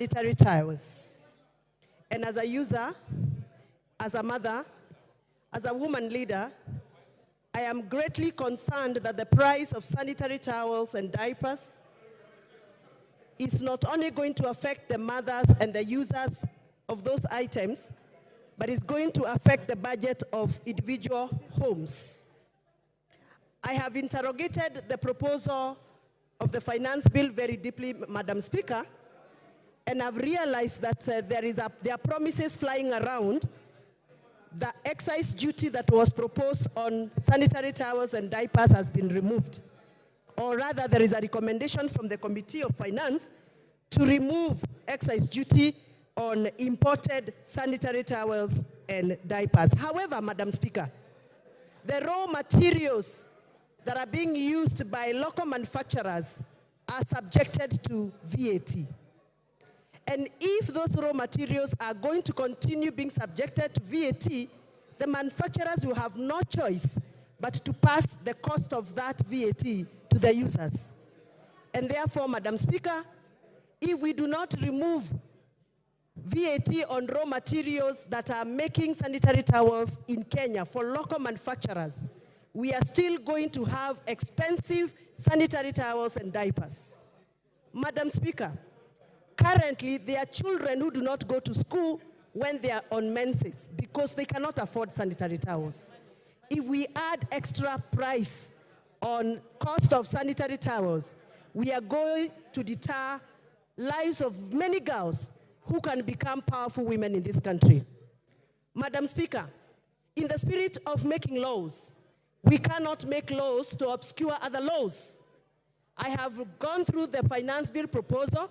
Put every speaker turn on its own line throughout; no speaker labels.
sanitary towels. And as a user, as a mother, as a woman leader, I am greatly concerned that the price of sanitary towels and diapers is not only going to affect the mothers and the users of those items, but it's going to affect the budget of individual homes. I have interrogated the proposal of the finance bill very deeply, Madam Speaker, and I've realized that there are promises flying around. The excise duty that was proposed on sanitary towels and diapers has been removed. Or rather, there is a recommendation from the Committee of Finance to remove excise duty on imported sanitary towels and diapers. However, Madam Speaker, the raw materials that are being used by local manufacturers are subjected to VAT. And if those raw materials are going to continue being subjected to VAT, the manufacturers will have no choice but to pass the cost of that VAT to the users. And therefore, Madam Speaker, if we do not remove VAT on raw materials that are making sanitary towels in Kenya for local manufacturers, we are still going to have expensive sanitary towels and diapers. Madam Speaker, currently there are children who do not go to school when they are on menses because they cannot afford sanitary towels. If we add extra price on cost of sanitary towels, we are going to deter lives of many girls who can become powerful women in this country. Madam Speaker, in the spirit of making laws, we cannot make laws to obscure other laws. I have gone through the finance bill proposal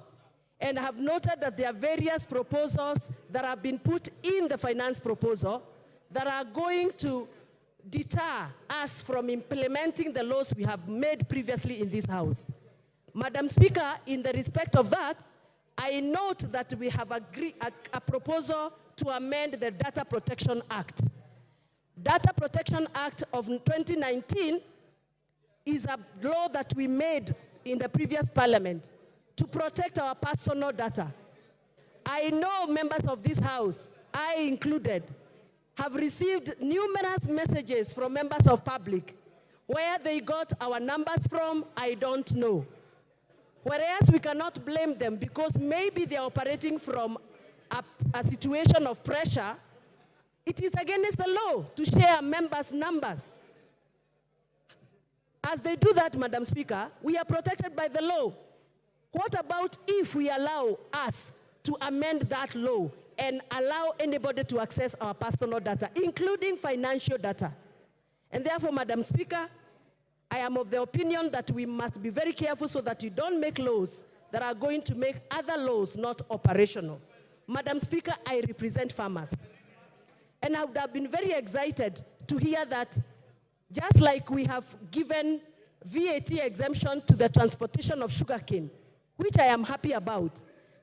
and have noted that there are various proposals that have been put in the finance proposal that are going to deter us from implementing the laws we have made previously in this House. Madam Speaker, in the respect of that, I note that we have agreed a proposal to amend the Data Protection Act. Data Protection Act of 2019 is a law that we made in the previous parliament to protect our personal data. I know members of this House, I included, have received numerous messages from members of public. Where they got our numbers from, I don't know. Whereas we cannot blame them because maybe they are operating from a situation of pressure. It is against the law to share members' numbers. As they do that, Madam Speaker, we are protected by the law. What about if we allow us to amend that law and allow anybody to access our personal data, including financial data? And therefore, Madam Speaker, I am of the opinion that we must be very careful so that you don't make laws that are going to make other laws not operational. Madam Speaker, I represent farmers. And I would have been very excited to hear that just like we have given VAT exemption to the transportation of sugarcane, which I am happy about,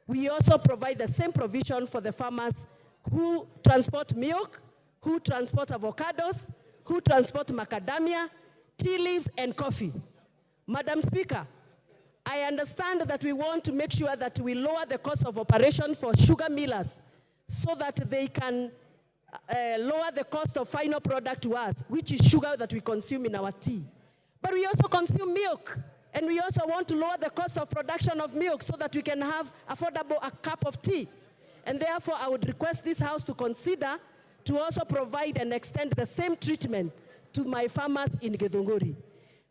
we also provide the same provision for the farmers who transport milk, who transport avocados, who transport macadamia, tea leaves, and coffee. Madam Speaker, I understand that we want to make sure that we lower the cost of operation for sugar millers so that they can lower the cost of final product to us, which is sugar that we consume in our tea. But we also consume milk, and we also want to lower the cost of production of milk so that we can have affordable a cup of tea. And therefore, I would request this House to consider to also provide and extend the same treatment to my farmers in Gathoni.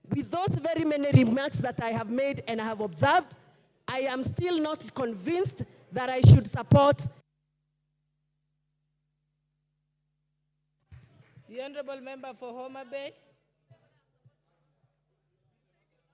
With those very many remarks that I have made and I have observed, I am still not convinced that I should support.
The Honorable Member for Homa Bay.